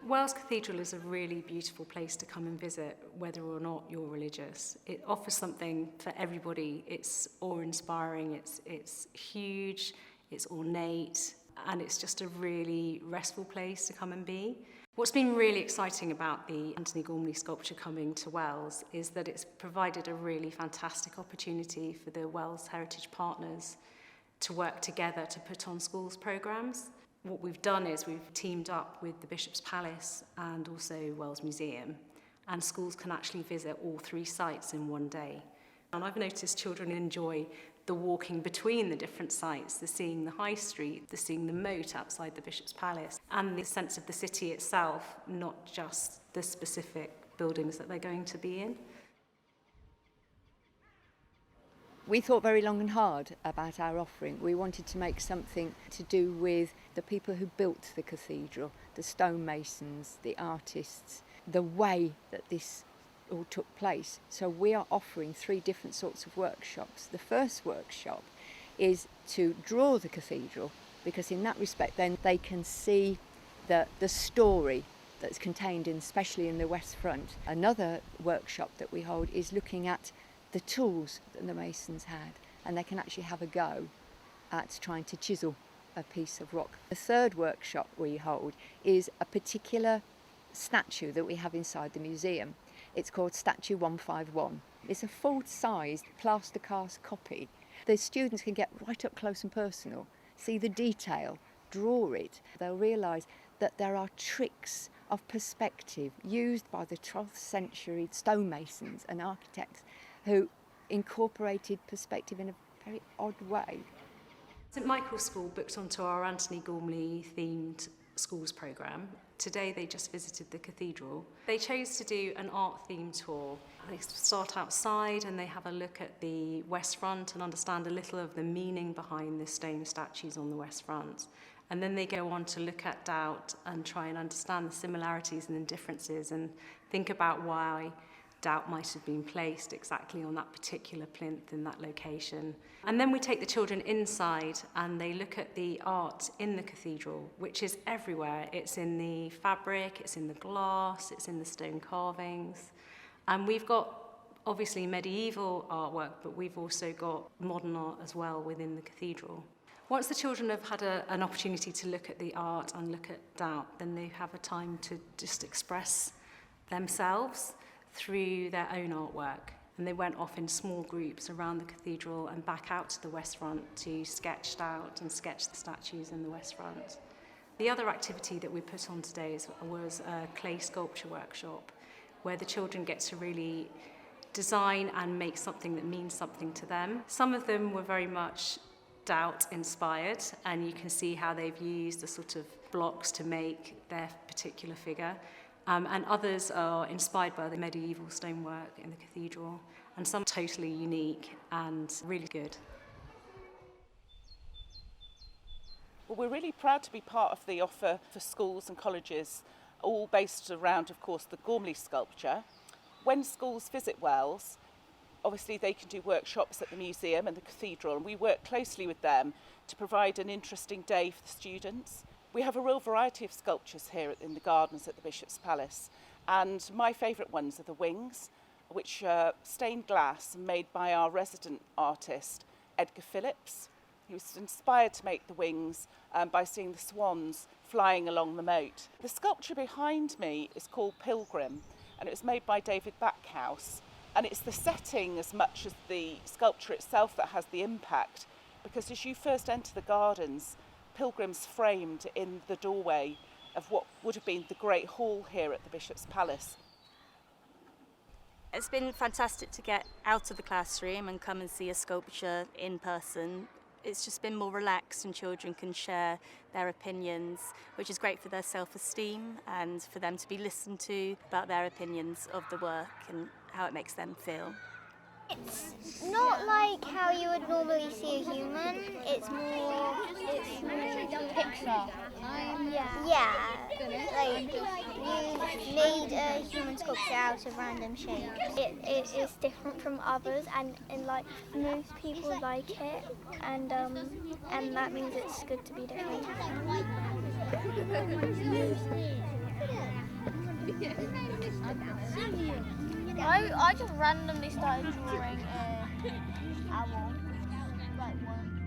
Wells Cathedral is a really beautiful place to come and visit, whether or not you're religious. It offers something for everybody. It's awe-inspiring, it's huge, it's ornate, and it's just a really restful place to come and be. What's been really exciting about the Anthony Gormley sculpture coming to Wells is that it's provided a really fantastic opportunity for the Wells Heritage Partners to work together to put on schools programmes. What we've done is we've teamed up with the Bishop's Palace and also Wells Museum, and schools can actually visit all 3 sites in one day. And I've noticed children enjoy the walking between the different sites, the seeing the high street, the seeing the moat outside the Bishop's Palace, and the sense of the city itself, not just the specific buildings that they're going to be in. We thought very long and hard about our offering. We wanted to make something to do with the people who built the cathedral, the stonemasons, the artists, the way that this all took place. So we are offering 3 different sorts of workshops. The first workshop is to draw the cathedral, because in that respect then they can see the story that's contained especially in the west front. Another workshop that we hold is looking at the tools that the masons had, and they can actually have a go at trying to chisel a piece of rock. The third workshop we hold is a particular statue that we have inside the museum. It's called Statue 151. It's a full-sized plaster cast copy. The students can get right up close and personal, see the detail, draw it. They'll realise that there are tricks of perspective used by the 12th century stonemasons and architects who incorporated perspective in a very odd way. St Michael's School booked onto our Anthony Gormley themed schools programme. Today they just visited the cathedral. They chose to do an art theme tour. They start outside and they have a look at the west front and understand a little of the meaning behind the stone statues on the west front. And then they go on to look at Doubt and try and understand the similarities and the differences and think about why Doubt might have been placed exactly on that particular plinth in that location. And then we take the children inside and they look at the art in the cathedral, which is everywhere. It's in the fabric, it's in the glass, it's in the stone carvings. And we've got obviously medieval artwork, but we've also got modern art as well within the cathedral. Once the children have had an opportunity to look at the art and look at Doubt, then they have a time to just express themselves through their own artwork. And they went off in small groups around the cathedral and back out to the west front to sketch Doubt and sketch the statues in the west front. The other activity that we put on today was a clay sculpture workshop, where the children get to really design and make something that means something to them. Some of them were very much Doubt inspired, and you can see how they've used the sort of blocks to make their particular figure. And others are inspired by the medieval stonework in the cathedral, and some totally unique and really good. Well, we're really proud to be part of the offer for schools and colleges, all based around, of course, the Gormley sculpture. When schools visit Wells, obviously they can do workshops at the museum and the cathedral, and we work closely with them to provide an interesting day for the students. We have a real variety of sculptures here in the gardens at the Bishop's Palace, and my favourite ones are the wings, which are stained glass made by our resident artist, Edgar Phillips. He was inspired to make the wings by seeing the swans flying along the moat. The sculpture behind me is called Pilgrim, and it was made by David Backhouse, and it's the setting as much as the sculpture itself that has the impact, because as you first enter the gardens, Pilgrim's framed in the doorway of what would have been the Great Hall here at the Bishop's Palace. It's been fantastic to get out of the classroom and come and see a sculpture in person. It's just been more relaxed and children can share their opinions, which is great for their self-esteem and for them to be listened to about their opinions of the work and how it makes them feel. It's not like how you would normally see a human. It's more Pixar. Yeah. Like you made a human sculpture out of random shapes. It is different from others, and like most people like it, and that means it's good to be different. I just randomly started drawing an owl, like one.